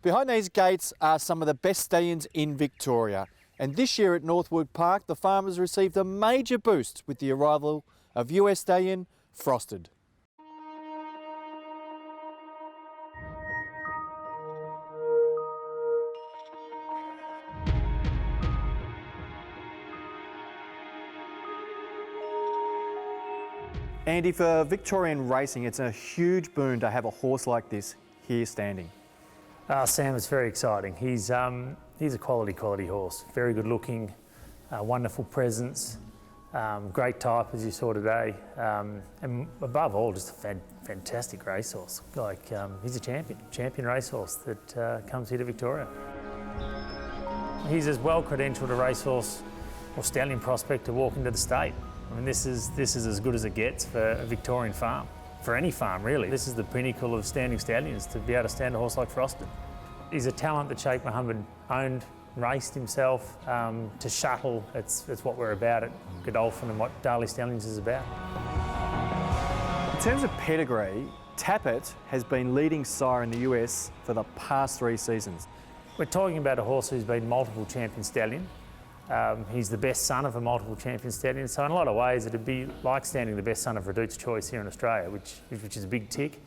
Behind these gates are some of the best stallions in Victoria. And this year at Northwood Park, the farmers received a major boost with the arrival of US stallion Frosted. Andy, for Victorian racing, it's a huge boon to have a horse like this here standing. Sam, it's very exciting. He's a quality horse. Very good looking, wonderful presence, great type as you saw today, and above all, just a fantastic racehorse. He's a champion racehorse that comes here to Victoria. He's as well credentialed a racehorse or stallion prospect to walk into the state. I mean, this is as good as it gets for a Victorian farm, for any farm really. This is the pinnacle of standing stallions, to be able to stand a horse like Frosted. He's a talent that Sheikh Mohammed owned, raced himself, to shuttle. It's what we're about at Godolphin and what Darley Stallions is about. In terms of pedigree, Tapit has been leading sire in the US for the past 3 seasons. We're talking about a horse who's been multiple champion stallion. He's the best son of a multiple champion stallion, so in a lot of ways it'd be like standing the best son of Redute's Choice here in Australia, which is a big tick.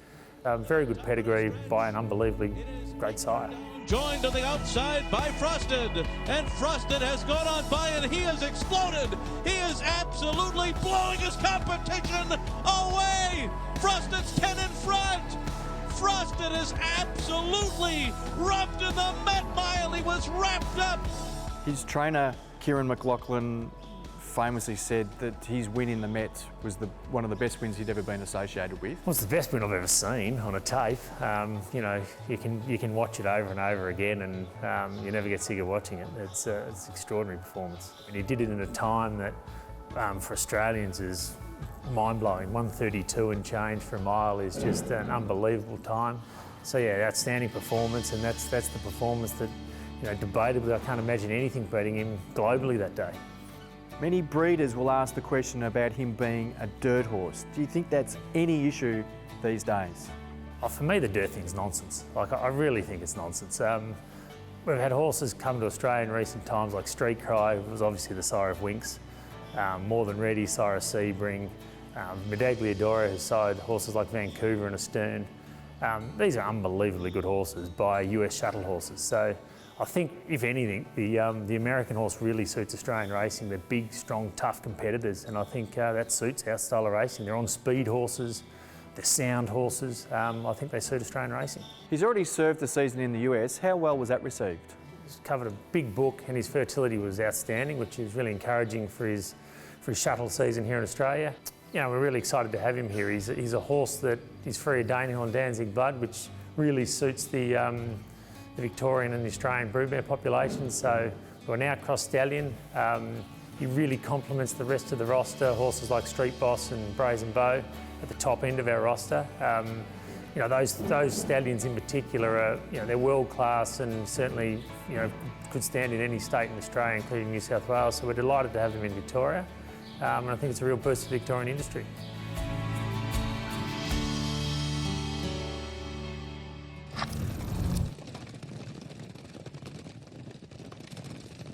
Very good pedigree by an unbelievably great sire. Joined to the outside by Frosted, and Frosted has gone on by and he has exploded. He is absolutely blowing his competition away. Frosted's 10 in front. Frosted is absolutely rubbed in the Met Mile. He was wrapped up. His trainer, Kieran McLaughlin, famously said that his win in the Met was one of the best wins he'd ever been associated with. Well, it's the best win I've ever seen on a tape. You know, you can watch it over and over again, and you never get sick of watching it. It's an extraordinary performance. And he did it in a time that, for Australians, is mind-blowing. 1:32 and change for a mile is just an unbelievable time. So yeah, outstanding performance, and that's the performance that, you know, debatably, I can't imagine anything beating him globally that day. Many breeders will ask the question about him being a dirt horse. Do you think that's any issue these days? Oh, for me, the dirt thing's nonsense. I really think it's nonsense. We've had horses come to Australia in recent times, like Street Cry, who was obviously the sire of Winx, More Than Ready, sire of Sebring, Medagliadora, who sired horses like Vancouver and Astern. These are unbelievably good horses by US shuttle horses. So I think, if anything, the American horse really suits Australian racing. They're big, strong, tough competitors, and I think that suits our style of racing. They're on-speed horses, they're sound horses. I think they suit Australian racing. He's already served the season in the US. How well was that received? He's covered a big book, and his fertility was outstanding, which is really encouraging for his shuttle season here in Australia. You know, we're really excited to have him here. He's a horse that is free of Daniel and Danzig blood, which really suits the Victorian and the Australian broodmare population. So we're now cross stallion. He really complements the rest of the roster. Horses like Street Boss and Brazen Bow at the top end of our roster. You know, those stallions in particular are, you know, they're world class, and certainly, you know, could stand in any state in Australia, including New South Wales. So we're delighted to have them in Victoria, and I think it's a real boost for the Victorian industry.